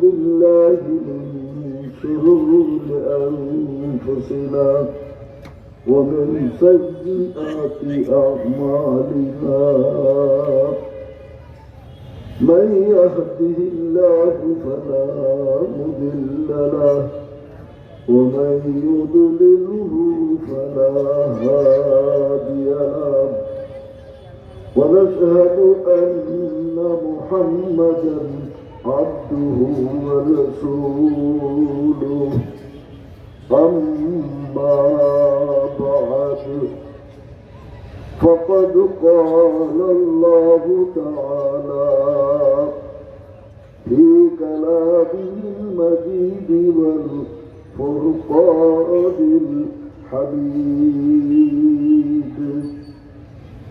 بالله من شرور أنفسنا ومن سيئات أعمالنا من يهده الله فلا مضل له ومن يضلله فلا هادي له ونشهد أن محمدا عبده ورسوله أما بعد فقد قال الله تعالى في كلامه المجيد والفرقان الحميد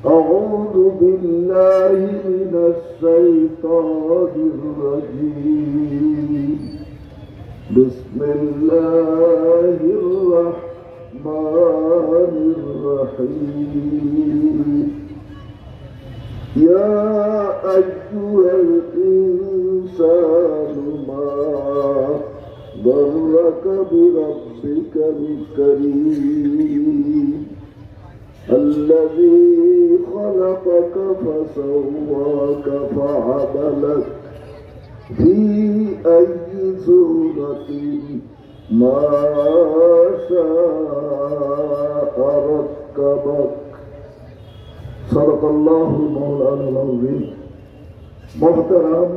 أعوذ بالله من الشيطان الرجيم بسم الله الرحمن الرحيم يا أيها الإنسان ما ضرك بربك الكريم الذي خلقك فسواك فعدلك في أي صورة ما شاء ركبك صدق الله مولانا العظيم محترم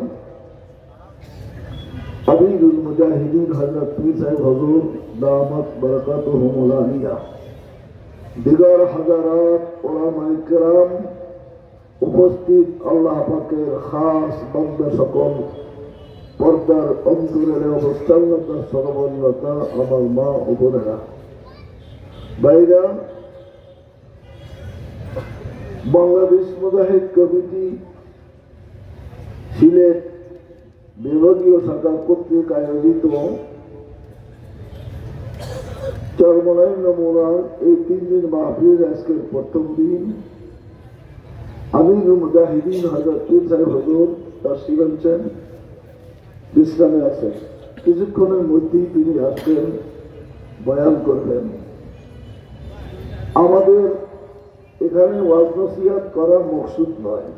अमीर मुजाहिदीन हजरत पीर साहिब हुजूर दामत बरकतुहुम उलानिया दिगर हजारात उलामाए किराम उपस्थित अल्लाह पाकेर खास बंदा सकल पर्दार अंतरेर अवस्थानरत सर्वन्नता आमार मा ও বোনেরা ভাইরা বাংলাদেশ মুজাহিদ কমিটি সিলেট বিভাগীয় শাখা কর্তৃক আয়োজিত চরমনাই নমুনার এই 3 দিন মাহফিল আজকের প্রথম দিন আমিরুল মুজাহিদিন হযরত পীর সাহেব হুজুর তাশরীফ আনছেন বিশ্রামে আছেন কিছুক্ষণের মধ্যেই তিনি আসবেন বয়ান করবেন আমাদের এখানে ওয়াজ নসিহত করা মকসুদ নয়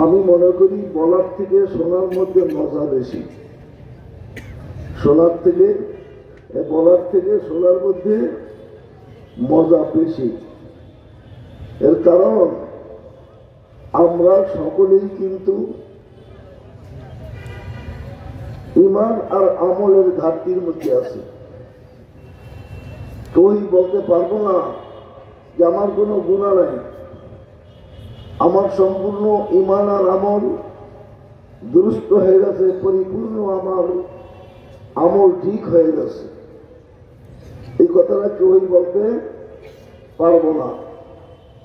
আমি মনে করি বলার থেকে শোনার মধ্যে মজা বেশি শোনার থেকে বলার থেকে শোনার মধ্যে মজা বেশি এর কারণ আমরা সকলেই কিন্তু ঈমান আর আমলের ঘাটতির মধ্যে আছি কেউই বলতে পারবো না যে আমার কোনো গুনাহ নাই আমার সম্পূর্ণ ঈমান আর আমল দুরুস্ত হয়ে গেছে পরিপূর্ণ আমার আমল ঠিক হয়ে গেছে এই কথাটা কেউই বলতে পারবো না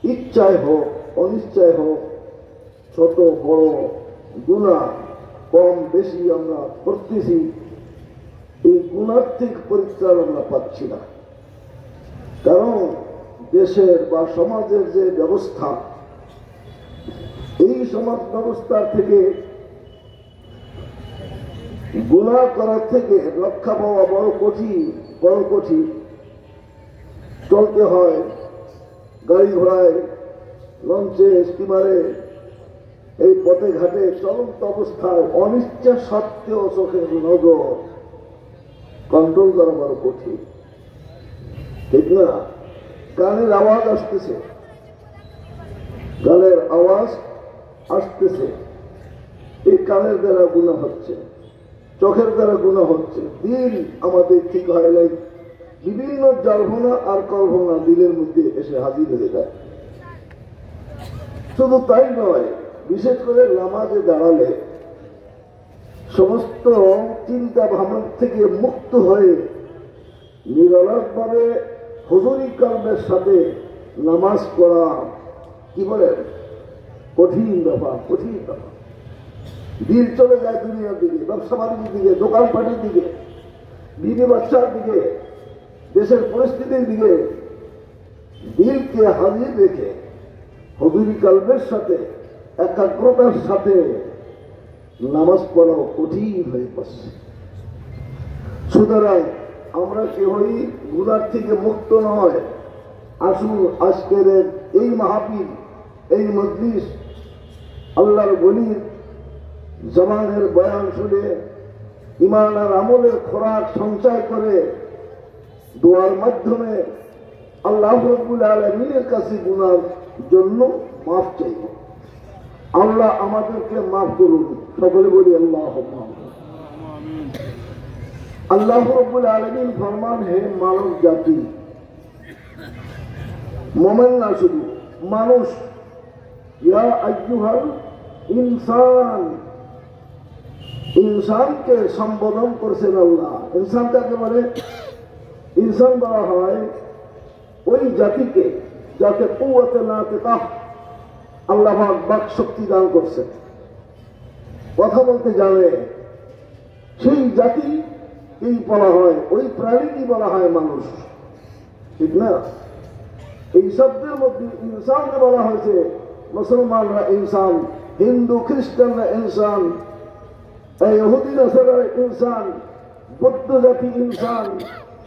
ইচ্ছায় হোক অনিচ্ছায় হোক ছোট বড় গুনাহ কম বেশি আমরা করতেছি এই গুনাহ থেকে পরিত্রাণ আমরা পাচ্ছি না কারণ দেশের বা সমাজের যে ব্যবস্থা এই সমাজ ব্যবস্থা থেকে গুনাহ করার থেকে রক্ষা পাওয়া বড় কঠিন চলতে হয় গাড়ি ঘোড়ায় লঞ্চে স্টিমারে এই পথে ঘাটে চলন্ত অবস্থায় অনিচ্ছা সত্ত্বেও চোখের নজর কন্ট্রোল করা বড় কঠিন ঠিক না কানের আওয়াজ আসতেছে গানের আওয়াজ আসতেছে এই কানের দ্বারা গুনাহ হচ্ছে চোখের দ্বারা গুনাহ হচ্ছে দিল আমাদের ঠিক হয় নাই বিভিন্ন জল্পনা আর কল্পনা দিলের মধ্যে এসে হাজির হয়ে যায় শুধু তাই নয় বিশেষ করে নামাজে দাঁড়ালে সমস্ত চিন্তা ভাবনা থেকে মুক্ত হয়ে নিরলসভাবে হুজুরি কর্মের সাথে নামাজ পড়া কি বলে কঠিন ব্যাপার দিল চলে যায় দুনিয়ার দিকে ব্যবসা বাণিজ্যের দিকে দোকানপাটের দিকে বিবি বাচ্চার দিকে দেশের পরিস্থিতির দিকে দিলকে হাজির রেখে হুজুরি কলবের সাথে একাগ্রতার সাথে নামাজ পড়াও কঠিন হয়ে পড়ছে। সুতরাং আমরা কেউই গুনার থেকে মুক্ত নয়। আসুন আজকের এই মাহফিল, এই মজলিস আল্লাহর ওলির জবানের বয়ান শুনে ঈমান আর আমলের খোরাক সঞ্চয় করে দোয়ার মাধ্যমে আল্লাহ রাব্বুল আলামিনের কাছে গুনার জন্য মাফ চাইব। আল্লাহ আমাদেরকে মাফ করুন, সকলে বলি আল্লাহুম্মা আমিন। আল্লাহ রাব্বুল আলামিন ফরমান, হে মানব জাতি, মুমিন না শুধু মানুষ, ইয়া আইয়ুহাল ইনসান, ইনসানকে সম্বোধন করছেন আল্লাহ। ইনসান কাকে বলে? ইনসান বলা হয় ওই জাতিকে যাতে কুওয়াতে নাতিকাহ আল্লাহ পাক বাক শক্তি দান করছে, কথা বলতে জানে, সেই জাতি এই বলা হয়, ওই প্রাণীকে বলা হয় মানুষ, ঠিক না? এই শব্দের মধ্যে ইনসানকে বলা হয়েছে মুসলমানরা ইনসান, হিন্দু খ্রিস্টানরা ইনসান, ইহুদি নাসারারা ইনসান, বৌদ্ধ জাতি ইনসান,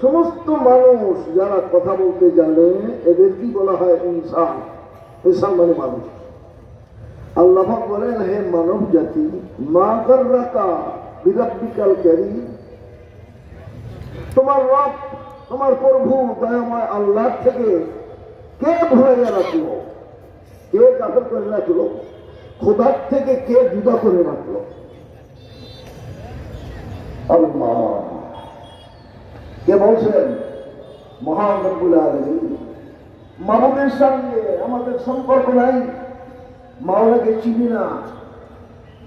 সমস্ত মানুষ যারা কথা বলতে জানে এদের কি বলা হয়? ইনসান। ইনসান মানে মানুষ। আল্লাহ পাক বলেন, হে মানব জাতি, মা গাররাকা বিরাব্বিকাল কারীম, তোমার রব, তোমার প্রভু দয়াময় আল্লাহ থেকে কে ভুলে রাখলো, কে কাফের করে রাখলো, খোদার থেকে কে জুদা করে রাখলো? আল্লাহ। কে বলছেন? মহান রব্বুল আলামিন। মাবুদের সঙ্গে আমাদের সম্পর্ক নাই, মাওলাকে চিনি না,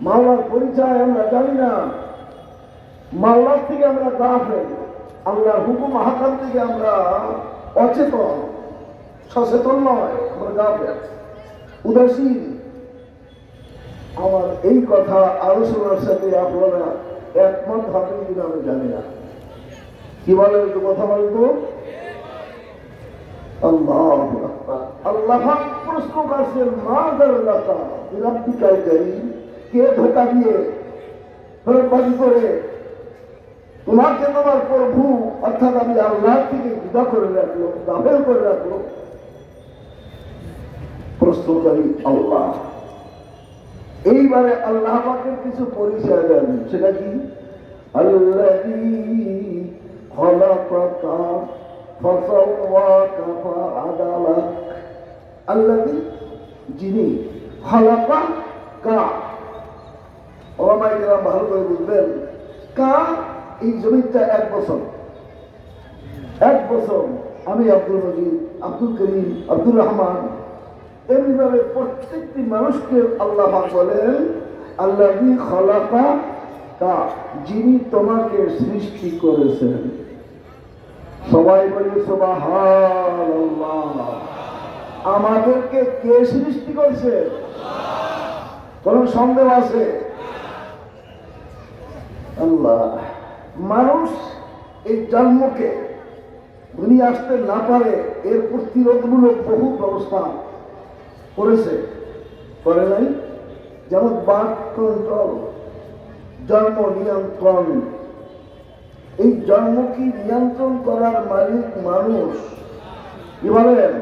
মাওলার পরিচয় আমরা জানি না, মাওলার থেকে আমরা গাফেল, আল্লাহর হুকুম হাকাম থেকে আমরা অচেতন, সচেতন নয়, আমরা গাফেল, উদাসীন। আমার এই কথা আলোচনার সাথে আপনারা একমত হবেন কিনা আমি জানি না। কি বলেন একটু কথা বলবো? আল্লাহ আল্লাহ প্রশ্ন করছেন, মা গাররাকা বিরাব্বিকাল কারীম, কে ধোঁকা দিয়ে ফেরতবাজি করে তোমাকে তোমার প্রভু অর্থাৎ আমি আল্লাহ থেকে জুদা করে রাখলো, গাফেল করে রাখলো? প্রশ্নকারী আল্লাহ। এইবারে আল্লাহ পাকের কিছু পরিচয় দেন, সেটা কি? আল্লাযী খালাকাকা ফাসাওয়াকা ফাআদালাক, আল্লাযী, যিনি, খালাকাকা, ওলামায়ে কেরাম ভালো করে বুঝবেন, কা এই জমিটা 1 বছর, 1 বছর আমি আব্দুল মজিদ, আব্দুল করিম, আব্দুর রহমান, এমনিভাবে প্রত্যেকটি মানুষকে আল্লাহ পাক বলেন আল্লাযী খালাকাকা, যিনি তোমাকে সৃষ্টি করেছেন। সবাই বলি সুবহানাল্লাহ। আমাদেরকে কে সৃষ্টি করছে? কোন সন্দেহ আছে? আল্লাহ। মানুষ এই জন্মকে দুনিয়া আসতে না পারে এর প্রতিরোধমূলক বহু ব্যবস্থা করেছে, করে নাই? যেমন বার্থ কন্ট্রোল, জন্ম নিয়ন্ত্রণ। এই জন্মকে নিয়ন্ত্রণ করার মালিক মানুষ। কি বলেন?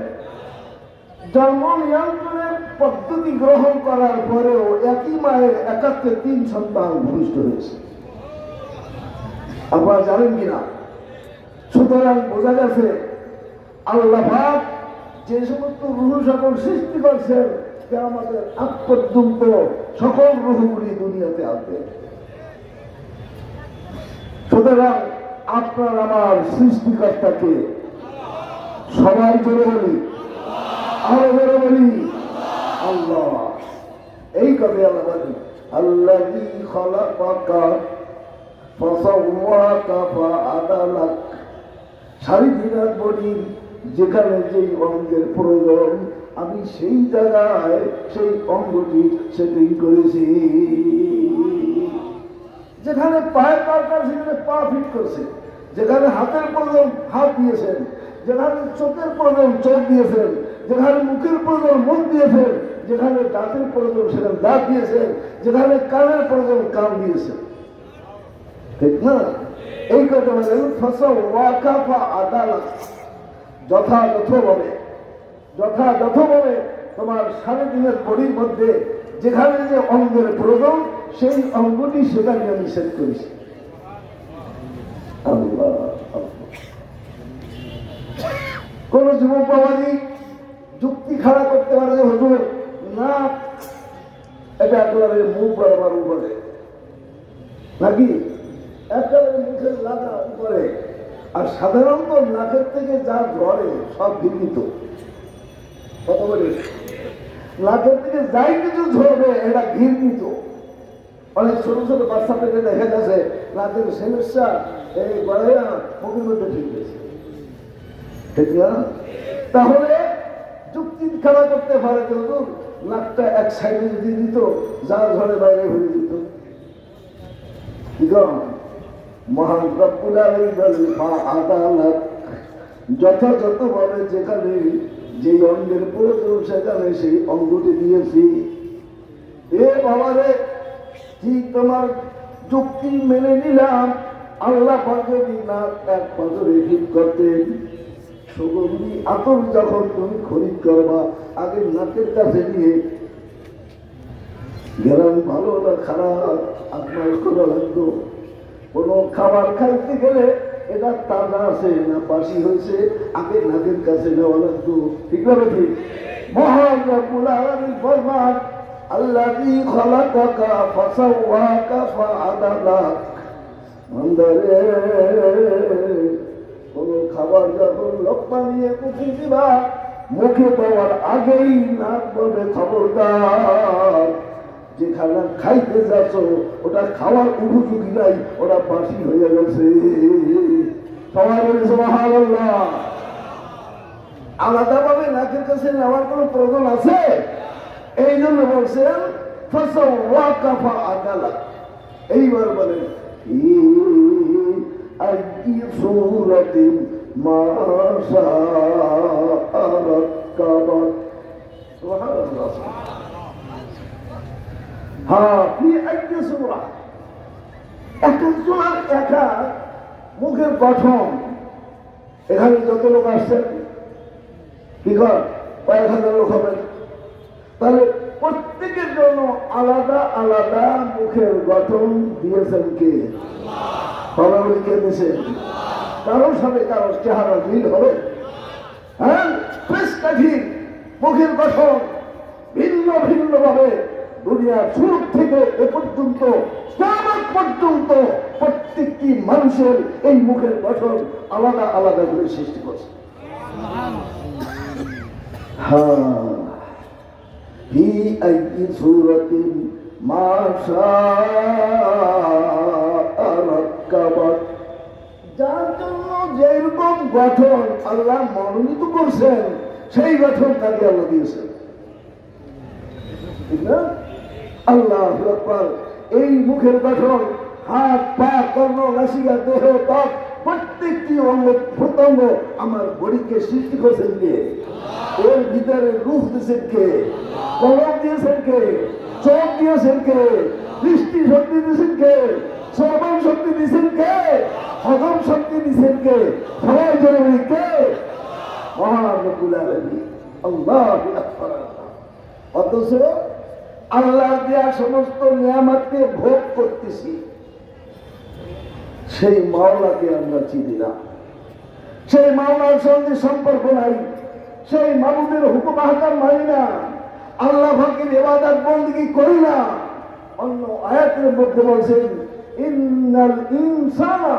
জন্ম নিয়ন্ত্রণের পদ্ধতি গ্রহণ করার পরেও একই মায়ের একাত্রে 3 সন্তান ভূমিষ্ঠ হয়েছে। আপনারা জানেন কিনা? সুতরাং বোঝা গেছে আল্লাহ পাক যে সমস্ত রূহ সকল সৃষ্টি করছেন কিয়ামতের আগ পর্যন্ত সকল রূহগুলি দুনিয়াতে আসবে। সুতরাং আপনার আমার সৃষ্টিকর্তাকে সবাই জোরে বলি, আরো জোরে বলি আল্লাহ। এই কথা আল্লাহ বলেন, আল্লাযী খালাকাকা ফাসাওয়াকা ফাআদালাক, শারীরিক বডি যেখানে যেই অঙ্গের প্রয়োজন আমি সেই জায়গায় সেই অঙ্গটি সেটিং করেছি। যেখানে পায়ের দরকার সেখানে পা ফিট করছে, যেখানে হাতের প্রয়োজন হাত দিয়েছেন, যেখানে চোখের প্রয়োজন চোখ দিয়েছেন, যেখানে মুখের প্রয়োজন মুখ দিয়েছেন, যেখানে দাঁতের প্রয়োজন সেখানে দাঁত দিয়েছেন, যেখানে কানের প্রয়োজন কান দিয়েছেন, ঠিক না? এই কথা বলেন ওয়াকাফা আদালত, যথাযথভাবে তোমার সাড়ে দিনের বডির মধ্যে যেখানে যে অঙ্গের প্রয়োজন সেই অঙ্গটি সেখানে আমি সেট করেছি। আল্লাহ, কোন যুবক বাবাজি যুক্তি খাড়া করতে পারে যে হুজুর না, এটা একেবারে মুখ বরাবর উপরে নাকি একেবারে মুখের লাগা উপরে, আর সাধারণত নাকের থেকে যা ঝরে সব ঘৃণিত। কত বলে নাকের থেকে যাই কিছু ঝরবে এটা ঘৃণিত। অনেক ছোট ছোট বাচ্চা থেকে দেখা গেছে নাকের সমস্যা এই গড়াইয়া মুখের মধ্যে ঠিক গেছে, ঠিক না? তাহলে যুক্তি খেলা করতে পারে কিন্তু নাকটা এক সাইডে যদি দিত যা ঝরে বাইরে হয়ে যেত। মহান রব্বুল আলামিন বলেন আদালত, যথাযথভাবে যেখানে যে অঙ্গের প্রয়োজন সেখানে সেই অঙ্গটি দিয়েছি। এ বাবারে, ঠিক তোমার যুক্তি মেনে নিলাম, আল্লাহ পাক যদি নাক এক পাথরে ঠিক করতেন, সুগন্ধি আতর যখন তুমি খরিদ করবা আগে নাকের কাছে নিয়ে গেলাম ভালো না খারাপ আপনার করা লাগতো। কোনো খাবার খাইতে গেলে এটা তাজা আছে না বাসি হয়েছে আগে নাকের কাছে নেওয়া লাগতো, ঠিক না? ঠিক। মহান রব্বুল আলামিন ফরমান আল্লাযী খালাকাকা ফাসাওয়াকা ফাআদালাক। বান্দারে, কোন খাবার যখন লোকমা নিয়ে মুখে দিবা, মুখে পাওয়ার আগেই নাক বলবে খবরদার, যে খানা খাইতে যাচ্ছ ওটা খাওয়ার উপযোগী নাই, ওটা বাসি হয়ে গেছে। সবাই বলে সুবহানাল্লাহ। আলাদাভাবে নাকের কাছে নেওয়ার কোন প্রয়োজন আছে? এই জন্য বলছেন ফাসাওয়াকা ফাআদালাক। এইবার বলেন আইয়ি সূরাতিন মা শাআ রাক্কাবা। সুবহানাল্লাহ। হ্যাঁ, ফি আইয়ি সূরা, একটা সূরার একা মুখের গঠন। এখানে যত লোক আসছেন কি কয়েক হাজার লোক হবেন, তাহলে প্রত্যেকের জন্য আলাদা আলাদা মুখের গঠন দিয়েছেন কে? আল্লাহ। কে দিয়েছেন? কারোর সাথে কারোর চেহারা মিল হবে? হ্যাঁ, মুখের গঠন ভিন্ন ভিন্ন ভাবে দুনিয়ার শুরু থেকে এ পর্যন্ত কিয়ামত পর্যন্ত প্রত্যেকটি মানুষের এই মুখের গঠন আলাদা আলাদা করে সৃষ্টি করছে। হ্যাঁ, ফি আইয়ি সূরাতিন মা শাআ রাক্কাবা, যার জন্য যেরকম গঠন আল্লাহ মনোনীত করছেন সেই গঠন তাকে আল্লাহ দিয়েছেন, ঠিক না? আল্লাহু আকবার। এই মুখের গঠন হাত পা কর্ণ নাসিকা দেহ ত্বক প্রত্যেকটি অঙ্গ প্রত্যঙ্গ আমার বডিকে সৃষ্টি করেছেন কে? এর ভিতরে রূহ দিয়েছেন কে? কলম দিয়েছেন কে? চোখ দিয়েছেন কে? দৃষ্টি শক্তি দিয়েছেন কে? শ্রবণ শক্তি দিয়েছেন কে? হজম শক্তি দিয়েছেন কে? সবাই জরুরি কে? মহান রব্বুল আলামিন। আল্লাহু আকবার। অথচ আল্লাহ দেয়া সমস্ত নিয়ামতকে ভোগ করতেছি, সেই মাওলাকে আমরা চিনি না, সেই মাওলার সঙ্গে সম্পর্ক নাই, সেই মাবুদের হুকুম আহকাম মানি না, আল্লাহ পাকের ইবাদত বندگی করি না। অন্য আয়াতের মধ্যে বলছেন ইন্নাল ইনসানা,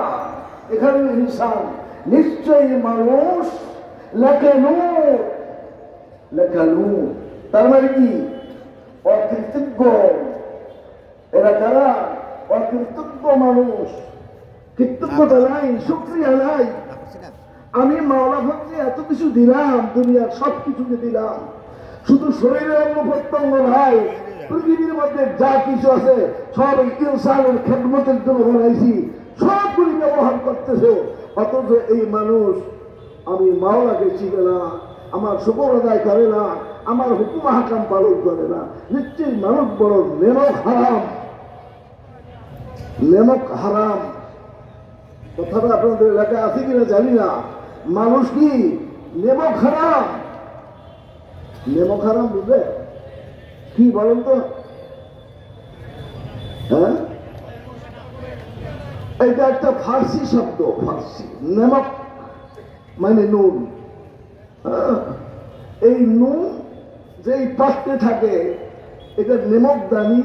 এখানে ইনসান নিশ্চয়ই মানুষ লাকানু, তার মানে কি? অকৃতজ্ঞ। এরা কারা? অকৃতজ্ঞ মানুষ, কৃতজ্ঞতা নাই, শুকরিয়া নাই। আমি মাওলা ভক্তি এত কিছু দিলাম, দুনিয়ার সব কিছুকে দিলাম, শুধু শরীরের অঙ্গ প্রত্যঙ্গ নাই, পৃথিবীর মধ্যে যা কিছু আছে সব ইনসানের খেদমতের জন্য বানাইছি, সবগুলি ব্যবহার করতেছে। অথচ এই মানুষ আমি মাওলাকে চিনে না, আমার শুকর আদায় করে না, আমার হুকুম হাকাম পালন করে না, নিশ্চয়ই মানুষ বড় নেমক হারাম। নেমক হারাম কথাটা আপনাদের এলাকায় আছে কিনা জানি না। মানুষ কি নেমক হারাম? নেমক হারাম বুঝলে কি বলেন তো? হ্যাঁ, এটা একটা ফার্সি শব্দ। ফার্সি নেমক মানে নুন। এই নুন যেই পাত্রে থাকে এটা নেমকদানি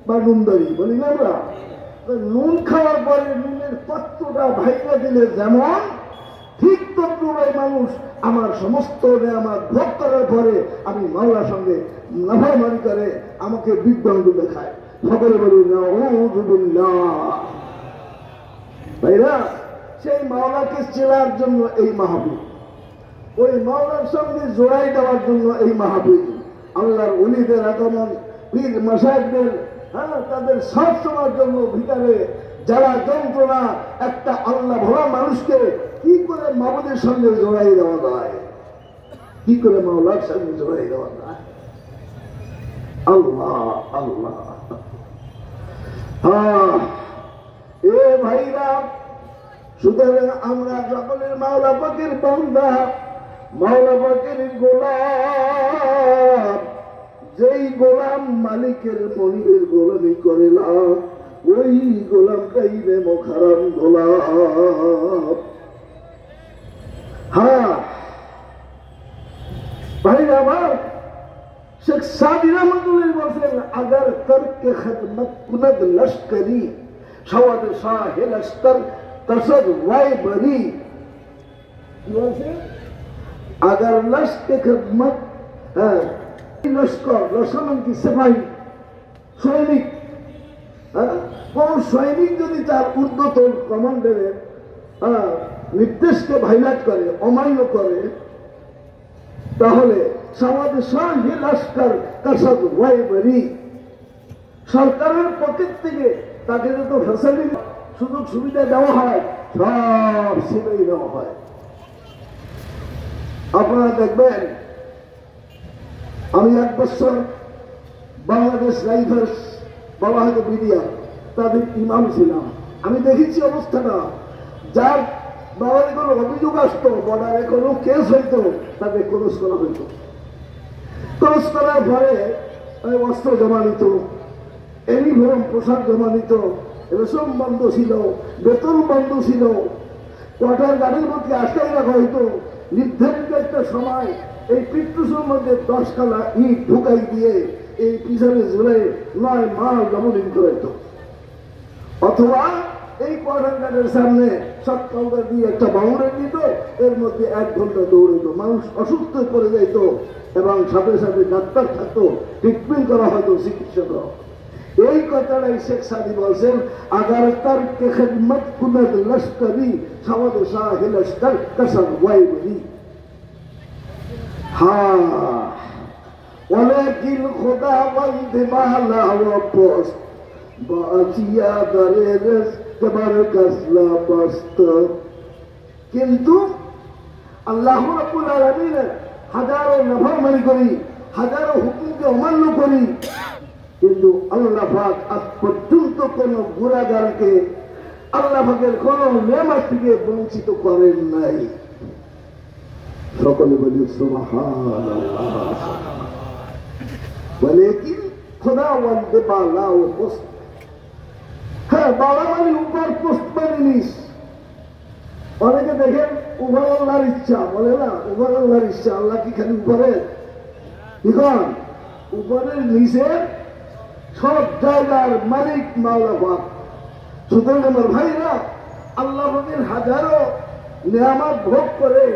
বা নুনদানি বলি না আমরা। নুন খাওয়ার পরে নুনের পাত্রটা ভাইয়া দিলে যেমন, ঠিক তদ্রুপ মানুষ আমার সমস্ত নেয়ামত ভোগ করার পরে আমি মাওলার সঙ্গে নাফরমানি করে আমাকে বিভ্রান্ত দেখায়। সকলে বলি নাউযুবিল্লাহ। ভাইরা, সেই মাওলাকে চেনার জন্য এই মাহফিল, ওই মাওলার সঙ্গে জোড়াই দেওয়ার জন্য এই মাহফিল, আল্লাহর ওলিদের আগমন, পীর মাশায়েখদের তাদের সব সময়ের জন্য ভিতরে যারা যন্ত্রণা, একটা আল্লাহ ভোলা মানুষকে কি করে মাবুদের সঙ্গে জোড়াই দেওয়া যায়, কি করে মাওলার সঙ্গে জোড়াই দেওয়া যায়? আল্লাহ আল্লাহ। এ ভাইরা, সুতরাং আমরা সকলের মাওলা পাকের বান্দা, মাওলা পাকের গোলাম। যেই গোলাম মালিকের মনিবের গোলামি করে না, ওই গোলামটাই নেমক হারাম গোলাম। হ্যাঁ ভাইরা আমার, শেখ সাদি রহমতুল্লাহ বলছেন, আগার তর্কে খিদমত কুনদ লস্করি সওয়াদ শাহে লস্কর তসদ ওয়াইবরি। কি বলছে? আগার লস্কে খিদমত, হ্যাঁ লস্কর, লস্কর কি সিপাহী, সৈনিক। কোন সৈনিক যদি তার ঊর্ধ্বতন কমান্ডারের নির্দেশকে ভাইলাট করে, অমান্য করে, তাহলে সমাজ শাহে লস্কর তসদ ওয়াইবরি, সরকারের পকেট থেকে তাকে যত ফ্যাসিলিটি সুযোগ সুবিধা দেওয়া হয় সব ছেড়েই দেওয়া হয়। আপনারা দেখবেন, আমি 1 বছর বাংলাদেশ রাইফেলস বলা হয়তো বিডিআর তাদের ইমাম ছিলাম। আমি দেখেছি অবস্থাটা, যার বাবারে কোনো অভিযোগ আসতো, বর্ডারে কোনো কেস হইতো, তাদের ক্লোজ করা হইতো। ক্লোজ করার পরে অস্ত্র জমা নিত, ইউনিফর্ম পোশাক জমা নিত, রেশন বন্ধ ছিল, বেতন বন্ধ ছিল, কোয়ার্টার গাড়ির মধ্যে আটকাই রাখা হইতো। নির্ধারিত একটা সময় এই পিট্টুসের মধ্যে 10 কালা ইট ঢুকাই দিয়ে এই পিছনে ঝুলে 9 মাল ডবলিং করত। অথবা এই কোয়ার্টার গার্ডের সামনে সব কাউন্টার দিয়ে একটা বাউন্ডারি দিত, এর মধ্যে 1 ঘন্টা দৌড়িত, মানুষ অসুস্থ করে যাইত এবং সাথে সাথে ডাক্তার থাকতো, ট্রিটমেন্ট করা হয়তো, চিকিৎসকরা। এই কথাটাই শেখ সাদি বলছেন, আগার তর্কে খিদমত কুনদ লস্করি সওয়াদ শাহে লস্কর তসদ ওয়াইবরি। হ্যাঁ, ওয়ালাকিন খোদাবন্দ মালা ওয়া পোস্ট বাজিয়া দরের তোমার কাসলা বস্ত। কিন্তু আল্লাহ রাব্বুল আলামিনের হাজারো নাফরমানি করি, হাজারো হুকুমকে অমান্য করি, কিন্তু আল্লাহ পাক আজ পর্যন্ত কোন গুনাহগারকে আল্লাহ পাকের কোন নেয়ামত থেকে বঞ্চিত করেন নাই। সকলে বলি সুবহানাল্লাহ। ওয়ালাকিন খোদাবন্দ মালা ওয়া পোস্ট। হ্যাঁ, বাবা মানে উপর, পোস্ট মানে নিচ। অনেকে দেখেন উপর আল্লাহর ইচ্ছা, বলে না উপর আল্লাহর ইচ্ছা। আল্লাহ কি খালি উপরে? দেখুন, উপরের নিচে সব জায়গার মালিক মাওলা পাক। সুতরাং আমার ভাইরা, আল্লাহ পাকের হাজারো নেয়ামত ভোগ করে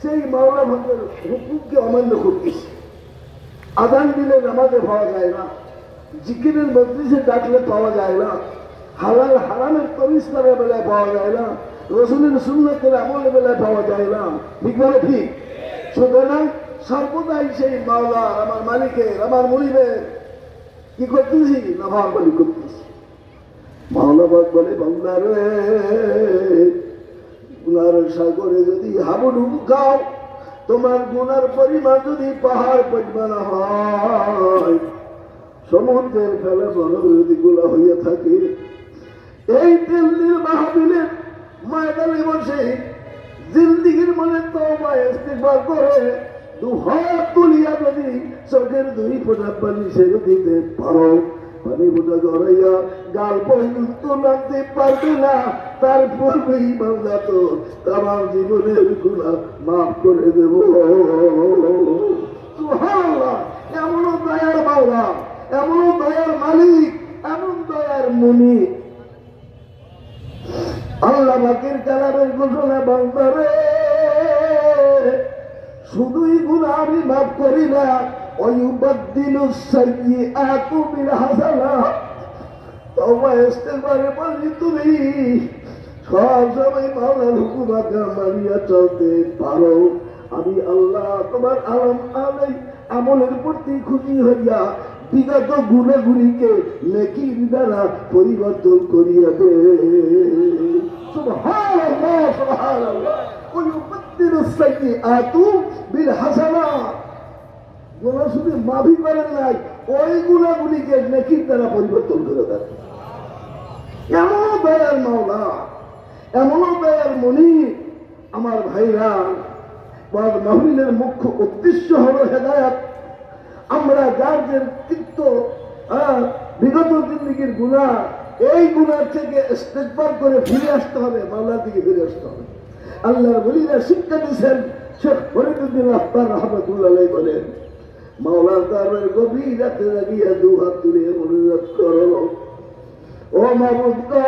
সেই মাওলা পাকের হুকুমকে অমান্য করতেছে। আযান দিলে নামাজে পাওয়া যায় না, জিকিরের মজলিসে ডাকলে পাওয়া যায় না, হালাল হারামের তমিজ করার বেলায় পাওয়া যায় না, রাসূলের সুন্নাতের আমলের বেলায় পাওয়া যায় না। ঠিক বলে ঠিক? সুতরাং সর্বদাই সেই মাওলা আমার মালিকের, আমার মুনিবের কি করতেছি? নাফরমানি করতেছি। মাওলা পাক বলে, বান্দা রে, গুনার সাগরে যদি হাবুডুবু খাও, তোমার গুনার পরিমাণ যদি পাহাড় পরিমাণ হয়, সমুদ্রের ফেলে বড় যদি গুলা হইয়া থাকে, এই দিল্লির মাহফিলের ময়দানে বসে জিন্দিগির মনে তওবা ইস্তিগফার করে দুহাত তুলিয়া যদি চোখের দুই ফোঁটা পানি ছেড়ে দিতে পারো, পানি ফোঁটা গড়াইয়া গাল পর্যন্ত নামতে পারবে না, তার পূর্বেই বান্দা তো তার জীবনের গুনাহ মাফ করে দেব। সুবহানাল্লাহ, এমনও দয়ার মাওলা, এমনও দয়ার মালিক, এমন দয়ার মুনি। আল্লাহ পাকের কালামের ঘোষণা, বান্দারে শুধুই গুনাহ আমি মাফ করি না, ওয়ায়ুবাদদিলু সাইয়্যাতু বিল হাসানাত। তওবা ইস্তিগফারে বলি তুমি সব সময় মাওলার হুকুম আকাম মানিয়া চলতে পারো, আমি আল্লাহ তোমার আমলের প্রতি খুশি হইয়া বিগত গুণাগুলিকে নেকির দ্বারা পরিবর্তন করিয়া দে। সুবহানাল্লাহ, সুবহানাল্লাহ। ওয়ায়ুবাদদিলু সাইয়্যাতু বিল হাসানাত। গুনাহ শুধু মাফি করেন নাই, ওই গুণাগুলিকে নেকির দ্বারা পরিবর্তন করে দেন। এমনও দয়ার মাওলা, এমনও দয়ার মনি। আমার ভাইরা, মাহফিলের মুখ্য উদ্দেশ্য হলো হেদায়েত। আমরা যার যে তিক্ত বিগত জিন্দেগীর গুনাহ, এই গুনাহ থেকে ইস্তিগফার করে ফিরে আসতে হবে, মাওলার দিকে ফিরে আসতে হবে। আল্লাহর ওলিরা শিক্ষা দিয়েছেন। শেখ ফরিদুদ্দীন আহতার রাহমাতুল্লাহ আলাইহি বলেন, মাওলার দরবারে গভীর রাতে লাগিয়া দু হাত তুলে অনুরোধ করো, ও মাবুদ গো,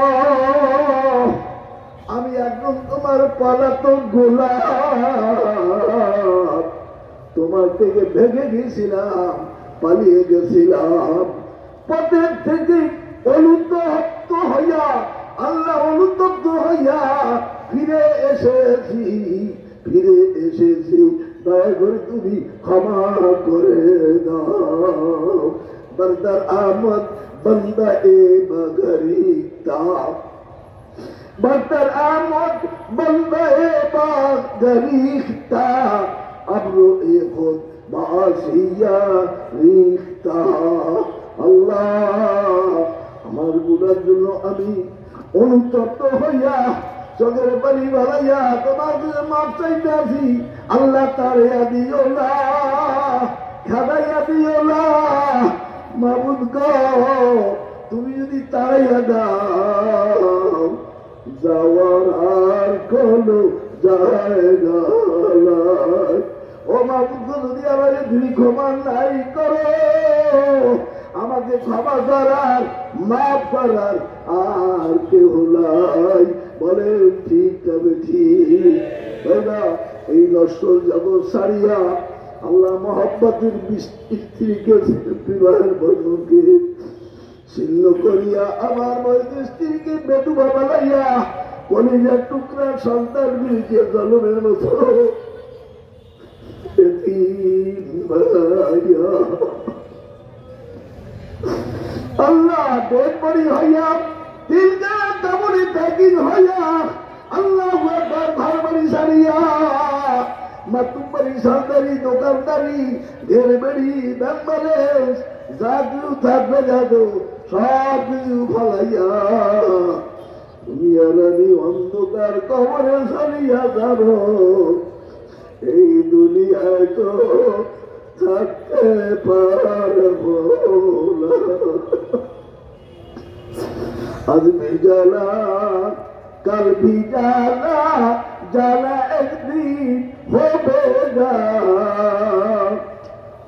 আমি একদম তোমার পলাতক গোলাম, তোমার থেকে ভেগে গেছিলাম, পালিয়ে গেছিলাম, পথের থেকে অনুতপ্ত হইয়া, আল্লাহ অনুতপ্ত হইয়া ফিরে এসেছি, ফিরে এসেছি, দয়া করে তুমি ক্ষমা করে দাও। বন্দার আমদ বন্দা এ বগরিতা, বন্দার আমদ বন্দা এ বগরিতা, আবরু এ খুদ বাসিয়া রিখতা। আল্লাহ, আমার গুনার জন্য আমি অনুতপ্ত হইয়া চোখের পানি বাড়াইয়া তোমার কাছে মাফ চাইতে আছি। আল্লাহ তাড়াইয়া দিও না, খেদাইয়া দিও না। মাবুদ গো, তুমি যদি তাড়াইয়া দাও, যাওয়ার আর কোনো জায়গা নাই। ও মাবুদ গো, যদি আমার তুমি ক্ষমা নাই করো, আমাকে ক্ষমা করার, মাফ করার আর কেউ নাই। বলে ঠিক, তবে ঠিক না। এই নশ্বর জগৎ ছাড়িয়া আল্লাহ মহব্বতের স্ত্রীকে, বিবাহের বন্ধনকে ছিন্ন করিয়া আমার মহিত স্ত্রীকে বেদুবা বানাইয়া কলিজার টুকরা সন্তান গুলিকে জলমের মতো আল্লাহ ডেড বডি হইয়া, তিনটা কামড়ে প্যাকিং হইয়া, আল্লাহ ঘর বাড়ি সারিয়া, মাতুম্বারি সরকারি দোকানদারি, ঘের বেড়ি, ব্যাংক ব্যালেন্স যা কিছু থাকবে যাদো সব কিছু ফলাইয়া তুমি আর আমি অন্ধকার কবরে সারিয়া যাব। এই দুনিয়ায় তো থাকতে পারবো না। আজ ভিজালা কাল ভিজালা, জানা একদিন হবে না।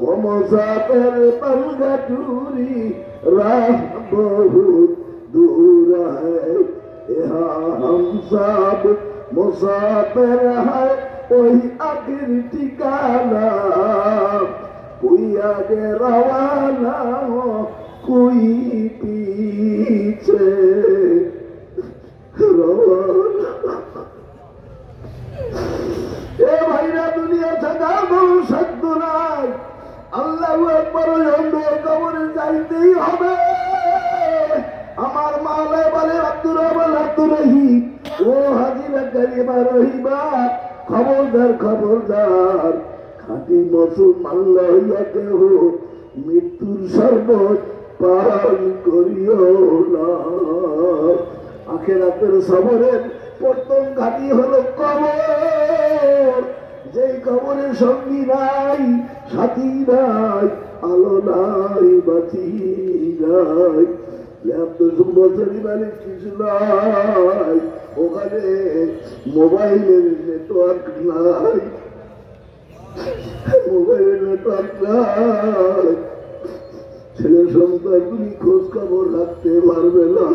ও মুসাফির পলগটুরি, রাহ বহুত दूर है, यहाँ हम सब मुसाफिर है, कोई आखिर ठिकाना, कोई आगे रवाना हो, कोई पीछे रवाना। ए भाईरा, दुनिया থাকা ভবিষ্যৎ নাই। আল্লাহু আকবার, অন্ধকার কবরে যাইতেই হবে। আমার মাওলা বলে, আব্দুর রহমান আব্দুর রহিম, ও হাজিরা কারিমা রহিমা, খবরদার খবরদার, খাঁটি মুসলমান লইয়া কেহ মৃত্যুর শরবত পান করিও না। আখিরাতের সবরের প্রথম ঘাটি হলো কবর, যেই কবরের সঙ্গী নাই, সাথী নাই, আলো নাই, বাতি নাই, কিছু নাই, ওখানে মোবাইলের নেটওয়ার্ক নাই, মোবাইলের নেটওয়ার্ক নাই, ছেলে সন্তানগুলি খোঁজ খবর রাখতে পারবে না।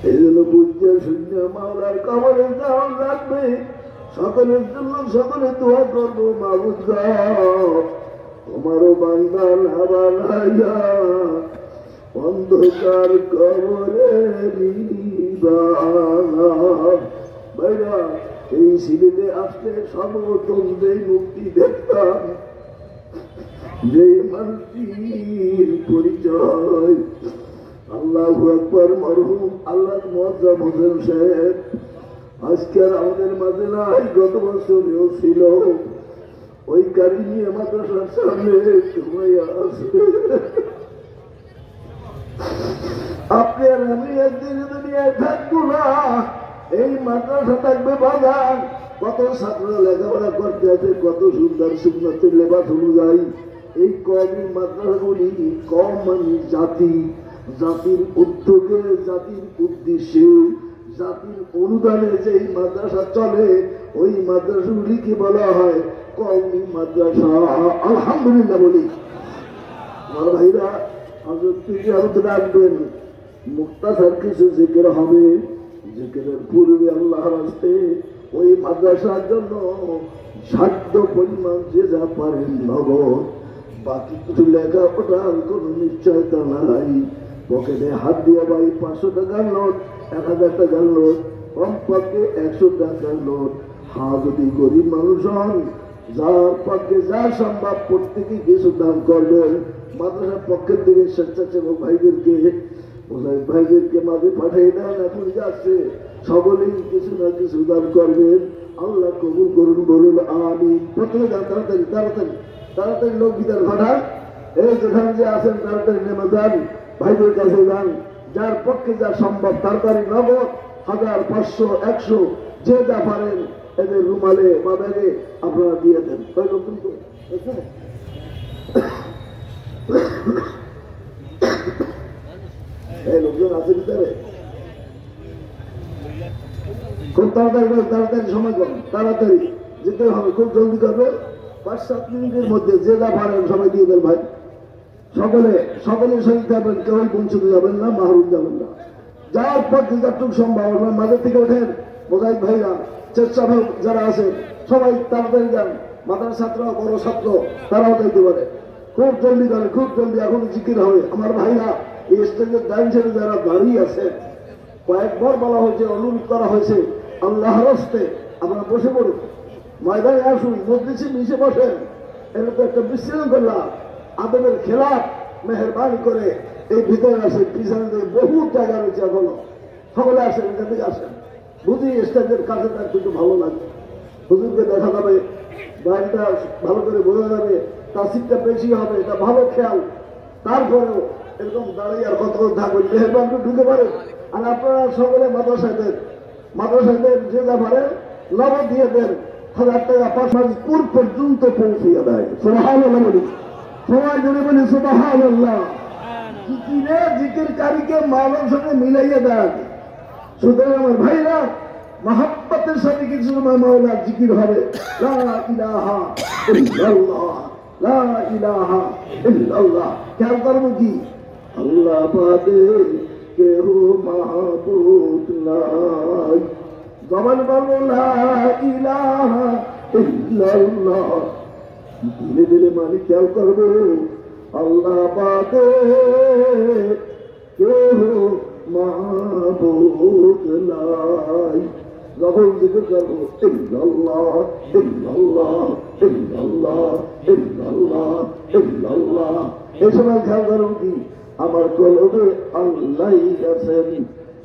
এই জন্য বুঝতে শূন্য মাওলার কবরে যাওয়া লাগবে। সকলের জন্য সকলে দোয়া করবো, মাবুদ তোমারও বান্দা না বানাইয়া অন্ধকার কবরে ভাইরা, এই সিলেটে আসতে সর্বপ্রথম যেই মুক্তি দেখতাম, যে মানুষটির পরিচয় আল্লাহু আকবার মরহুম আল্লাহ মুআজ্জম হোসেন সাহেব আজকের আমাদের মাঝে নাই, গত বছরেও ছিল। ওই গাড়ি নিয়ে মাদ্রাসার সামনে ঘুমাইয়া আসবে। আপনি আর আমি একদিন দুনিয়ায় থাকবো না, এই মাদ্রাসা থাকবে বাজার। কত ছাত্র লেখাপড়া করতে আছে, কত সুন্দর সুন্নতের লেবাস অনুযায়ী এই কওমি মাদ্রাসাগুলি কম মানে জাতি, জাতির উদ্যোগে, জাতির উদ্দেশ্যে, জাতির অনুদানে যে মাদ্রাসা চলে, ওই মাদ্রাসাগুলিকে বলা হয় কওমি মাদ্রাসা। আলহামদুলিল্লাহ বলি। আমার ভাইরা, হযরত রাখবেন, মুক্তাসার কিছু জিকির হবে, জিকিরের পূর্বে আল্লাহর রাস্তে ওই মাদ্রাসার জন্য সাধ্য পরিমাণ যে যা পারেন নগদ, বাকি কিছু লেখা ওঠার কোনো নিশ্চয়তা নাই। পকেটে হাত দিয়ে ভাই 500 টাকার নোট, 1000 টাকার নোট, কমপক্ষে 100 টাকার নোট। হ্যাঁ, যদি গরিব মানুষ হন, যার পক্ষে যা সম্ভব প্রত্যেকে কিছু দান করবেন। মাদ্রাসার পক্ষের থেকে স্বেচ্ছাসেবক ভাইদেরকে, ভাইদেরকে মাঝে পাঠিয়ে দেন, এখন যাচ্ছে, সকলেই কিছু না কিছু দান করবেন। আল্লাহ কবুল করুন, বলুন আমিন। প্রথমে যান, তাড়াতাড়ি তাড়াতাড়ি তাড়াতাড়ি লোক গীতার পাঠান। এই যেখানে যে আছেন তাড়াতাড়ি নেমে যান, ভাইদের কাছে যান, যার পক্ষে যা সম্ভব তাড়াতাড়ি নগদ 1000, 500, 100 যে যা পারেন এদের রুমালে বা ব্যাগে আপনারা দিয়ে দেন। এই লোকজন আছে ভিতরে, খুব তাড়াতাড়ি তাড়াতাড়ি সময় করুন, তাড়াতাড়ি যেতে হবে, খুব জলদি করবে। 5-7 মিনিটের মধ্যে যে যা পারেন সবাই দিয়ে দেন ভাই। সকলে সকলের সহিত যাবেন, কেউ বঞ্চিত যাবেন না, মাহরুম যাবেন না। যার পক্ষে যতটুকু সম্ভব আপনার মাঝে থেকে ওঠেন, মোজাহিদ ভাইরা, স্বেচ্ছাসেবক যারা আছেন সবাই তাড়াতাড়ি যান। মাদার ছাত্র, বড় ছাত্র তারাও যাইতে পারে, খুব জলদি করে, খুব জলদি। এখন জিকির হবে। আমার ভাইরা এই স্টেজের ডাইন সাইডে যারা দাঁড়িয়ে আছে, কয়েকবার বলা হয়েছে, অনুরোধ করা হয়েছে, আল্লাহর হস্তে আপনারা বসে পড়ুন, ময়দানে আসুন, মজলিসে নিচে বসেন। এটা তো একটা বিশৃঙ্খলা, আদমের খেলাফ। মেহরবানি করে এই ভিতরে আসেন, পিছনে বহু জায়গা রয়েছে, এখনো সকলে আসেন, এখান থেকে আসেন। বুঝি স্টেজের কাছে তার কিন্তু ভালো লাগে, হুজুরকে দেখা যাবে, গানটা ভালো করে বোঝা যাবে, তার সিটটা বেশি হবে, এটা ভালো খেয়াল। তারপরেও এরকম দাঁড়িয়ে আর কত থাকবেন, মেহরবানি ঢুকে পারেন। আর আপনারা সকলে মাদ্রাসাদের যে যা পারেন নগদ দিয়ে দেন। 1000 টাকা 5 পর্যন্ত পৌঁছিয়ে দেয়। সুবহানাল্লাহ বলি, সবাই জনে বলি সুবহানাল্লাহ। জিকিরে জিকির কারীকে মাওলার সঙ্গে মিলাইয়ে দেন। সুতরাং আমার ভাইরা, মহব্বতের সাথে কিছু মাওলার জিকির হবে। লা ইলাহা ইল্লাল্লাহ, লা ইলাহা ইল্লাল্লাহ। খেয়াল করবো কি, আল্লাহ বাদে কেহ মাহবুব নাই। জবান বলবো লা ইলাহা ইল্লাল্লাহ। ধীরে ধীরে মানে খেয়াল করবো, আল্লাহ বাদে কেহ মাহবুব নাই। যখন জিকির করবো ইল্লাল্লাহ ইল্লাল্লাহ ইল্লাল্লাহ ইল্লাল্লাহ ইল্লাল্লাহ, এই সময় খেয়াল করবো কি, আমার কলবে আল্লাহ আছেন,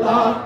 Allah